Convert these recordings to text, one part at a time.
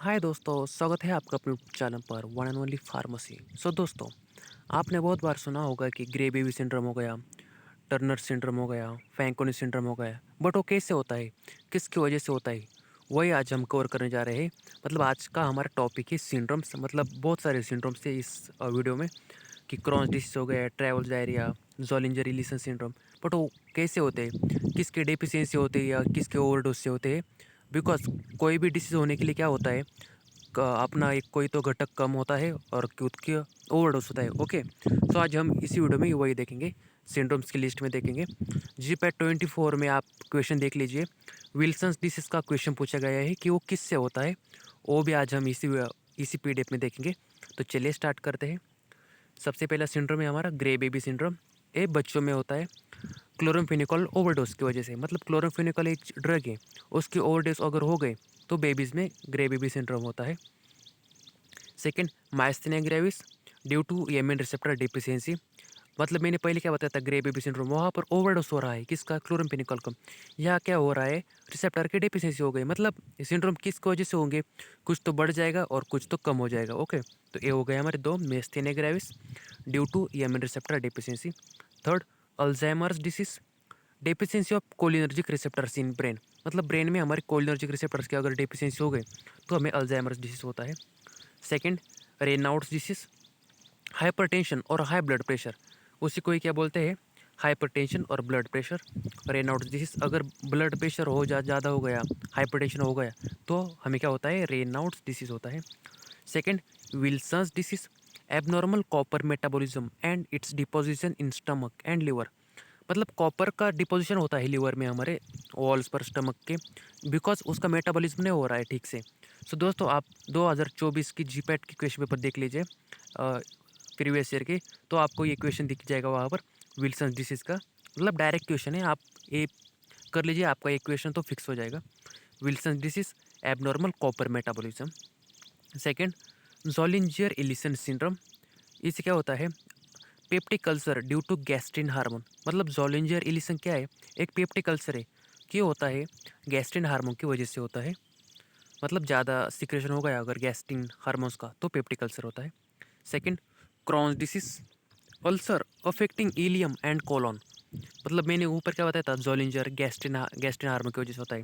हाय दोस्तों, स्वागत है आपका अपने चैनल पर वन एंड ओनली फार्मेसी। दोस्तों, आपने बहुत बार सुना होगा कि ग्रे बेबी सिंड्रोम हो गया, टर्नर सिंड्रोम हो गया, फैंकोनी सिंड्रोम हो गया। बट वो कैसे होता है, किसकी वजह से होता है, वही आज हम कवर करने जा रहे हैं। मतलब आज का हमारा टॉपिक है सिंड्रोम्स। मतलब बहुत सारे सिंड्रोम्स थे इस वीडियो में, कि क्रॉन्स डिसीज हो गया, ट्रैवल डायरिया, जोलिंजर इलिसन सिंड्रोम। बट वो कैसे होते हैं, किसके डेफिशिएंसी होते हैं या किसके ओवरडोज से होते हैं। बिकॉज कोई भी डिसीज़ होने के लिए क्या होता है, अपना एक कोई तो घटक कम होता है और खुद के ओवरडोज होता है। ओके, सो आज हम इसी वीडियो में वही देखेंगे, सिंड्रोम्स की लिस्ट में देखेंगे। जीपैट 24 में आप क्वेश्चन देख लीजिए, विल्सन्स डिसीज का क्वेश्चन पूछा गया है कि वो किससे होता है। वो भी आज हम इसी पीडीएफ में देखेंगे। तो चलिए स्टार्ट करते हैं। सबसे पहला सिंड्रोम है हमारा ग्रे बेबी सिंड्रोम। ये बच्चों में होता है क्लोरामफेनिकोल ओवरडोज की वजह से। मतलब क्लोरामफेनिकोल एक ड्रग है, उसकी ओवरडोज अगर हो गए तो बेबीज़ में ग्रे बेबी सिंड्रोम होता है। Second, myasthenia gravis due to amine receptor deficiency. मतलब मैंने पहले क्या बताया था, ग्रे बेबी सिंड्रोम वहाँ पर ओवरडोज हो रहा है किसका, क्लोरामफेनिकोल का। यहाँ क्या हो रहा है, रिसेप्टर की डिफिशियंसी हो गई। मतलब सिंड्रोम किसकी वजह से होंगे, कुछ तो बढ़ जाएगा और कुछ तो कम हो जाएगा। ओके, तो ये हो गए हमारे दो, myasthenia gravis due to amine receptor deficiency. Third, Alzheimer's disease deficiency of cholinergic receptors in brain. मतलब ब्रेन में हमारे कोलिनर्जिक रिसेप्टर्स की अगर डेफिशिएंसी हो गई तो हमें अल्जाइमर्स डिसीज होता है। सेकंड, रेनाउड्स डिसीज, हाइपरटेंशन और हाई ब्लड प्रेशर। उसी को ही क्या बोलते हैं, हाइपरटेंशन और ब्लड प्रेशर। रेनाउड्स डिसीज, अगर ब्लड प्रेशर हो ज़्यादा हो गया, हाइपरटेंशन हो गया, तो हमें क्या होता है, रेनाउड्स डिसीज होता है। Second, Wilson's disease, abnormal copper metabolism and it's deposition in stomach and liver. मतलब कॉपर का डिपोजिशन होता है लीवर में, हमारे वॉल्स पर स्टमक के, बिकॉज उसका मेटाबॉलिज्म नहीं हो रहा है ठीक से। दोस्तों, आप 2024 की जीपैट की क्वेश्चन पेपर देख लीजिए, प्रीवियस ईयर के, तो आपको ये क्वेश्चन दिख जाएगा वहाँ पर, विल्सन डिसीज़ का। मतलब डायरेक्ट क्वेश्चन है, आप ये कर लीजिए, आपका एक क्वेश्चन तो फिक्स हो जाएगा। Wilson disease, abnormal copper metabolism. Second, Zollinger Ellison syndrome. इससे क्या होता है, peptic ulcer due to gastrin hormone. मतलब जोलिंजर इलिसन क्या है, एक पेप्टिक अल्सर है कि होता है गैस्ट्रिन हार्मोन की वजह से होता है। मतलब ज़्यादा सिक्रेशन हो गया अगर गैस्ट्रिन हार्मोन्स का, तो पेप्टिक अल्सर होता है। Second, Crohn's disease, ulcer affecting ileum and colon. मतलब मैंने ऊपर क्या बताया था, जोलिंजर गैस्ट्रिन हार्मोन की वजह से होता है।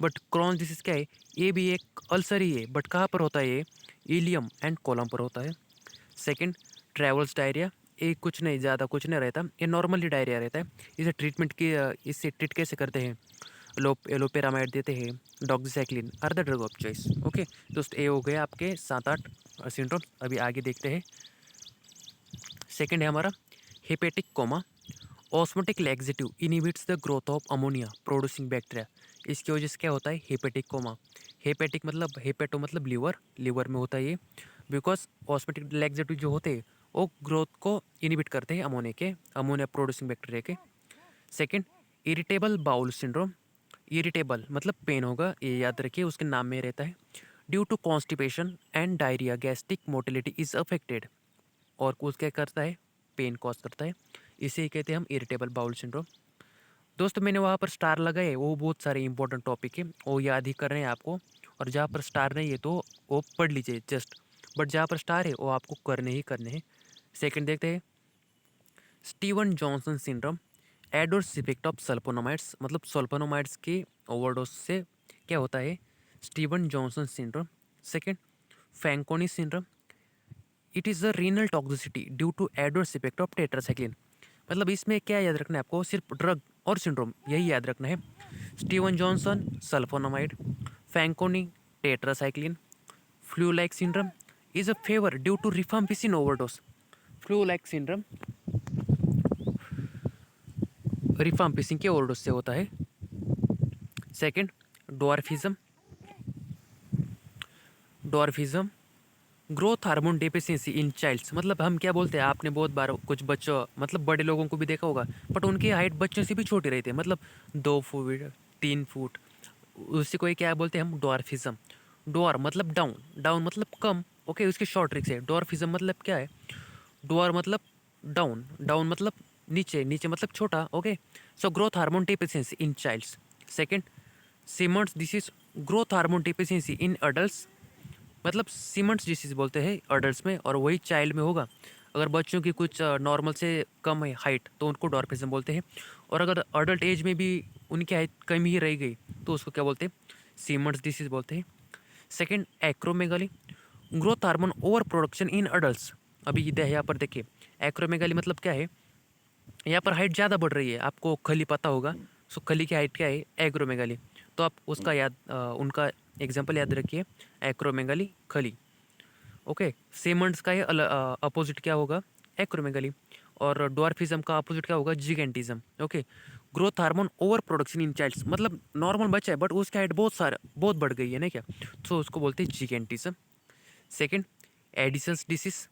बट क्रॉन्स डिसीज क्या है, ये भी एक अल्सर ही है, बट कहाँ पर होता है ये, इलियम एंड कोलॉन पर होता है। Second, travels diarrhoea. ये कुछ नहीं, ज़्यादा कुछ नहीं रहता, ये नॉर्मली डायरिया रहता है। इसे ट्रीटमेंट की इससे ट्रीट कैसे करते हैं, एलोपेरामाइड देते हैं, doxycycline are the drug of choice. Okay दोस्त, ये हो गए आपके 7-8 सिम्टम्स। अभी आगे देखते हैं। सेकंड है हमारा hepatic coma. Osmotic laxative inhibits the growth of ammonia producing bacteria. इसकी वजह से क्या होता है, हेपेटिक कोमा। हेपेटिक मतलब हेपेटो मतलब लीवर, लीवर में होता है ये। बिकॉज ऑस्मोटिक लैक्सेटिव जो होते हैं वो ग्रोथ को इनहिबिट करते हैं अमोनिया प्रोड्यूसिंग बैक्टीरिया के। Second, irritable bowel syndrome. Irritable मतलब पेन होगा, ये याद रखिए, उसके नाम में रहता है। Due to constipation and diarrhoea gastric motility is affected. और कुछ क्या करता है, पेन कॉज करता है। इसे ही कहते हैं हम इरिटेबल बाउल सिंड्रोम। दोस्तों, मैंने वहाँ पर स्टार लगाए, वो बहुत सारे इंपॉर्टेंट टॉपिक है, वो याद ही कर रहे हैं आपको। और जहाँ पर स्टार नहीं है तो वो पढ़ लीजिए जस्ट, बट जहाँ पर स्टार है वो आपको करने ही करने हैं। सेकंड देखते हैं, Steven Johnson syndrome, adverse effect of sulphonamides. मतलब सल्फोनामाइड्स के ओवरडोज से क्या होता है, Steven Johnson syndrome. Second, Fanconi syndrome, it is a renal toxicity due to adverse effect of tetracycline. मतलब इसमें क्या याद रखना है आपको, सिर्फ ड्रग और सिंड्रोम यही याद रखना है। Steven Johnson sulfonamide, Fanconi tetracycline, flu like syndrome is a fever due to rifampicin overdose. Flu like syndrome rifampicin के ओवरडोज से होता है। Second, dwarfism. Dwarfism, growth hormone deficiency in childs. मतलब हम क्या बोलते हैं, आपने बहुत बार कुछ बच्चों, मतलब बड़े लोगों को भी देखा होगा, बट उनकी हाइट बच्चों से भी छोटी रहती है। मतलब 2 फुट 3 फुट, उसी को ही क्या बोलते हैं हम, डॉर्फिज्म। डॉर मतलब डाउन, डाउन मतलब कम। ओके, उसकी शॉर्ट ट्रिक्स है। डॉर्फिज्म मतलब क्या है, डॉर मतलब डाउन, डाउन मतलब नीचे, नीचे मतलब छोटा। Okay, so growth hormone deficiency in childs. Second, Simmonds disease, growth hormone deficiency in adults. मतलब सीमेंट्स डिसीज़ बोलते हैं अडल्ट्स में, और वही चाइल्ड में होगा। अगर बच्चों की कुछ नॉर्मल से कम है हाइट तो उनको डॉर्फिज्म बोलते हैं, और अगर अडल्ट एज में भी उनकी हाइट कम ही रह गई तो उसको क्या बोलते हैं, सीमेंट्स डिसीज़ बोलते हैं। Second, acromegaly, growth hormone over production इन अडल्ट्स। अभी यहाँ पर देखिए, एक्रोमेगाली मतलब क्या है, यहाँ पर हाइट ज़्यादा बढ़ रही है, आपको खली पता होगा। सो खली की हाइट क्या है, एक्रोमेगाली। तो आप उसका उनका एग्जाम्पल याद रखिए, एक्रोमेगाली, खली। ओके, सीमेंट्स का ये अपोजिट क्या होगा, एक्रोमेगाली। और डॉर्फिज्म का अपोजिट क्या होगा, gigantism. Okay, growth hormone over production in childs, मतलब नॉर्मल बच्चा है बट उसकी हाइट बहुत बढ़ गई है ना क्या, तो उसको बोलते हैं gigantism. Second, Addison's disease,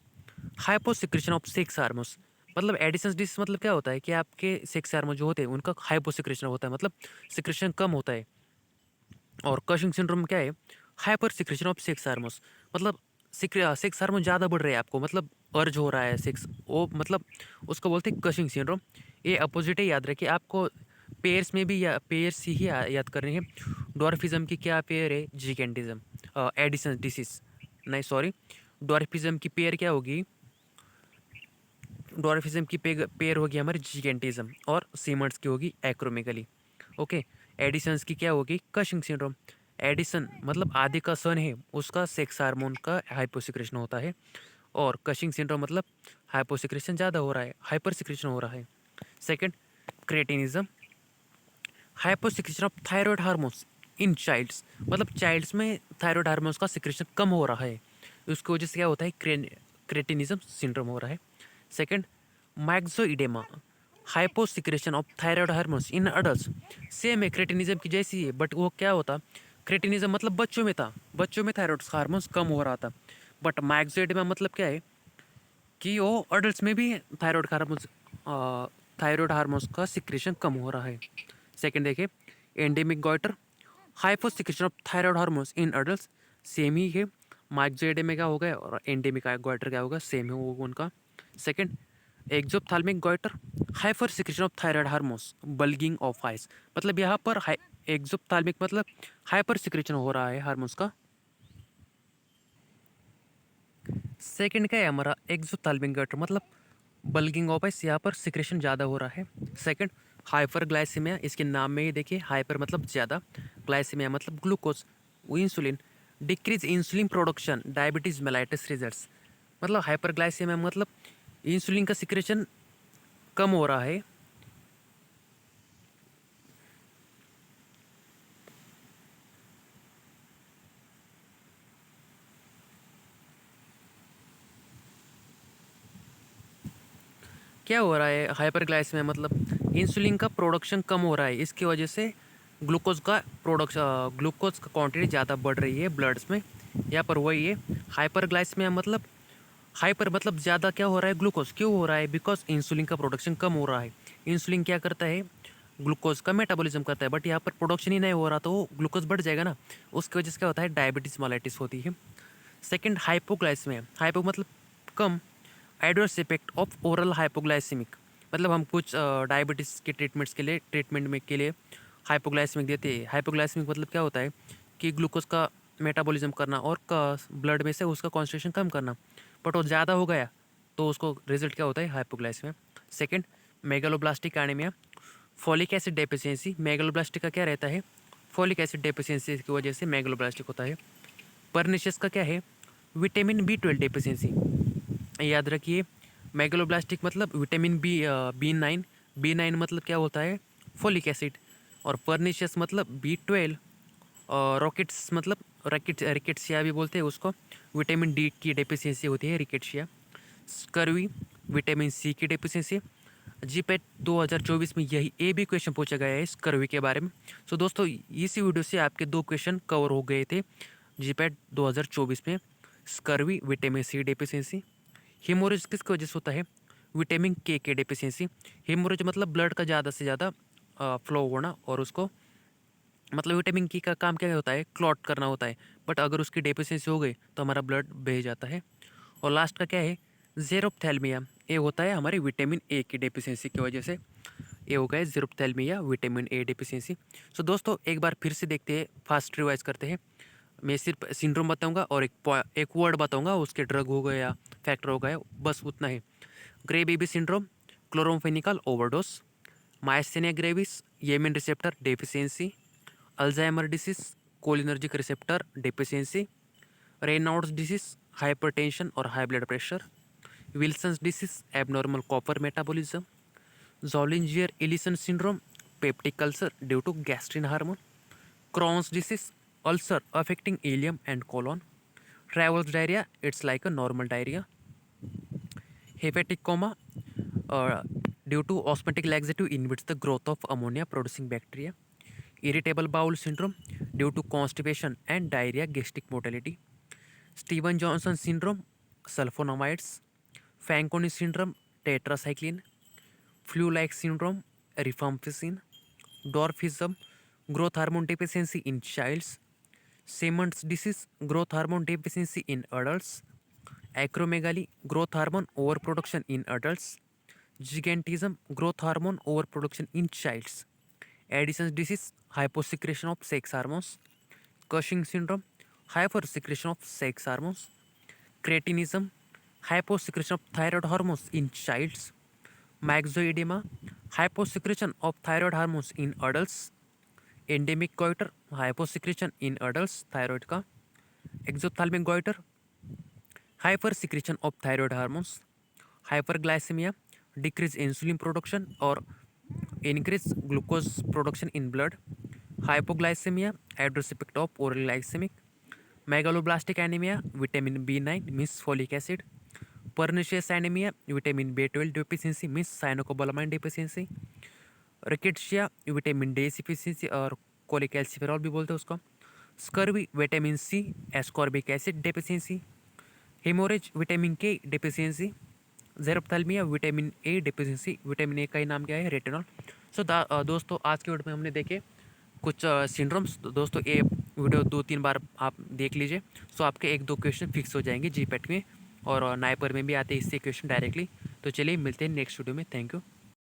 hyposecretion of sex hormones. मतलब एडिसन्स डिसीज मतलब क्या होता है कि आपके सेक्स हार्मोन जो होते हैं उनका हाइपोसिक्रेशन होता है, मतलब सिक्रेशन कम होता है। और कशिंग सिंड्रोम क्या है, hyper secretion of sex hormones, मतलब सेक्स हार्मोन ज़्यादा बढ़ रहे हैं आपको, मतलब अर्ज हो रहा है सेक्स, वो मतलब उसको बोलते हैं कशिंग सिंड्रोम। ये अपोजिट है, याद रखिए आपको। पेयर्स में भी पेयर्स ही याद करनी है। डॉर्फिज्म की क्या पेयर है, जिगेंटिज्म। एडिसन डिसीज, नहीं सॉरी, डॉर्फिज्म की पेयर क्या होगी, डॉर्फिज्म की पेयर होगी हमारी जिगेंटिज्म, और सीमेंट्स की होगी एक्रोमेगाली। ओके, एडिसन्स की क्या होगी, कशिंग सिंड्रोम। एडिसन मतलब आदि का सन है, उसका सेक्स हार्मोन का हाइपोसिक्रेशन होता है, और कशिंग सिंड्रोम मतलब हाइपोसिक्रेशन ज़्यादा हो रहा है, हाइपर सिक्रेशन हो रहा है। Second, cretinism, hyposecretion of thyroid hormones in childs, मतलब चाइल्ड्स में थायराइड हार्मोन्स का सिक्रेशन कम हो रहा है, उसकी वजह से क्या होता है, क्रेटिनिज्म सिंड्रोम हो रहा है। Second, myxoedema, hyposecretion of thyroid hormones in adults. Same है, क्रेटिनिज्म की जैसी है, बट वो क्या होता, क्रेटिनिज्म मतलब बच्चों में था, बच्चों में थायराइड हार्मोन्स कम हो रहा था, बट मैक्सोइडेमा मतलब क्या है कि वो अडल्ट्स में भी थायराइड हार्मोन्स का सिक्रेशन कम हो रहा है। सेकंड देखिए, endemic goitre, hyposecretion of thyroid hormones in adults, same ही है। माइक्सोएडेमिक क्या होगा और एंडेमिक गॉइटर क्या होगा, सेम है वो उनका। Second, exophthalmic goitre, hyper secretion of thyroid hormones, bulging of eyes, मतलब यहाँ पर एक्सोप्थाल्मिक मतलब हाइपर सिक्रेशन हो रहा है हार्मोन्स का। सेकंड क्या है हमारा, एक्सोथैल्मिक गटर, मतलब बल्गिंग ऑफ आइस, यहाँ पर सिक्रेशन ज़्यादा हो रहा है। सेकंड, हाइपर ग्लाइसीमिया, इसके नाम में ही देखिए, हाइपर मतलब ज़्यादा, ग्लाइसीमिया मतलब glucose, insulin, decrease insulin production, diabetes mellitus results, मतलब हाइपर ग्लाइसीमिया मतलब इंसुलिन का सिक्रेशन कम हो रहा है। क्या हो रहा है, हाइपरग्लाइसेमिया मतलब इंसुलिन का प्रोडक्शन कम हो रहा है, इसकी वजह से ग्लूकोज का क्वांटिटी ज़्यादा बढ़ रही है ब्लड्स में। यहाँ पर वही है, हाइपरग्लाइसेमिया मतलब हाइपर मतलब ज़्यादा क्या हो रहा है, ग्लूकोज क्यों हो रहा है, बिकॉज इंसुलिन का प्रोडक्शन कम हो रहा है। इंसुलिन क्या करता है, ग्लूकोज का मेटाबॉलिज्म करता है, बट यहाँ पर प्रोडक्शन ही नहीं हो रहा तो वो ग्लूकोज बढ़ जाएगा ना, उसकी वजह से क्या होता है, डायबिटीज़ मेलाइटिस होती है। सेकंड, हाइपोग्लाइसेमिया, हाइपो मतलब कम, adverse effect of oral hypoglycaemic, मतलब हम कुछ डायबिटीज़ के ट्रीटमेंट में के लिए हाइपोग्लाइसेमिक देते हैं। हाइपोग्लाइसेमिक मतलब क्या होता है कि ग्लूकोज का मेटाबॉलिज्म करना और ब्लड में से उसका कॉन्सेंट्रेशन कम करना, बट वो ज़्यादा हो गया तो उसको रिजल्ट क्या होता है, hypoglycaemia. Second, megaloblastic anaemia, folic acid deficiency, megaloblastic का क्या रहता है, फॉलिक एसिड डेफिशिएंसी की वजह से मेगालोब्लास्टिक होता है। परनिशियस का क्या है, विटामिन B12 डेफिशिएंसी, याद रखिए। मेगालोब्लास्टिक मतलब विटामिन बी नाइन मतलब क्या होता है, फोलिक एसिड। और परनिशियस मतलब B12। और रॉकेट्स मतलब रिकेट्सिया भी बोलते हैं उसको, विटामिन D की डेफिशिएंसी होती है, रिकेट्सिया। स्कर्वी, विटामिन C की डेफिशिएंसी। जीपेट 2024 में यही भी क्वेश्चन पूछा गया है स्कर्वी के बारे में। सो दोस्तों, इसी वीडियो से आपके 2 क्वेश्चन कवर हो गए थे जीपेट 2024 में, scurvy, vitamin C deficiency. Haemorrhage किसकी वजह से होता है, विटामिन के डेफिशिएंसी। हेमोरेज मतलब ब्लड का ज़्यादा से ज़्यादा फ्लो होना, और उसको मतलब विटामिन की का काम क्या होता है, क्लॉट करना होता है, बट अगर उसकी डेफिशिएंसी हो गई तो हमारा ब्लड बह जाता है। और लास्ट का क्या है, जेरोप्थैल्मिया, ये होता है हमारे विटामिन ए की डेफिशिएंसी की वजह से, ये हो गया जेरोप्थैल्मिया, विटामिन ए डेफिशिएंसी। सो दोस्तों, एक बार फिर से देखते हैं, फास्ट रिवाइज करते हैं। मैं सिर्फ सिंड्रोम बताऊंगा और एक वर्ड बताऊंगा, उसके ड्रग हो गया, फैक्टर हो गया, बस उतना ही। Grey baby syndrome, chloramphenicol overdose. Myasthenia gravis, amine receptor deficiency. Alzheimer disease, cholinergic receptor deficiency. Raynaud's disease, hypertension और high blood pressure. Wilson's disease, abnormal copper metabolism. Zollinger Ellison syndrome, peptic ulcer due to gastrin hormone. Crohn's disease, ulcer affecting ileum and colon. Travel's diarrhea, it's like a normal diarrhea. Hepatic coma, uh, due to osmotic laxative inhibits the growth of ammonia producing bacteria. Irritable bowel syndrome, due to constipation and diarrhea, gastric mortality. Steven Johnson syndrome, sulfonamides. Fanconi syndrome, tetracycline. Flu-like syndrome, rifampicin. Dwarfism, growth hormone deficiency in childs. Siemens disease, growth hormone deficiency in adults. Acromegaly, growth hormone overproduction in adults. Gigantism, growth hormone overproduction in childs. Addison's disease, hyposecretion of sex hormones. Cushing syndrome, hypersecretion of sex hormones. Cretinism, hyposecretion of thyroid hormones in childs. Myxoedema, hyposecretion of thyroid hormones in adults. Endemic goiter, hyposecretion in adults thyroid का. Exophthalmic goiter, hypersecretion of thyroid hormones. Hyperglycemia, decrease insulin production or increase glucose production in blood. Hypoglycemia, adverse effect of oral glycemic. Megaloblastic anemia, vitamin B9 means folic acid. Pernicious anemia, vitamin B12 deficiency means cyanocobalamin deficiency. Rickettsia, vitamin D deficiency और cholecalciferol भी बोलते हैं उसको. Scurvy, vitamin C ascorbic acid deficiency. Haemorrhage, vitamin K deficiency. Xerophthalmia, vitamin A deficiency. Vitamin A का ही नाम क्या है? रेटिनॉल. सो दोस्तों आज के वीडियो में हमने देखे कुछ सिंड्रोम्स. दोस्तों ये वीडियो 2-3 बार आप देख लीजिए. सो आपके 1-2 क्वेश्चन फिक्स हो जाएंगे जीपेट में, और नाइपर में भी आते हैं इससे क्वेश्चन डायरेक्टली. तो चलिए मिलते हैं नेक्स्ट वीडियो में. Thank you.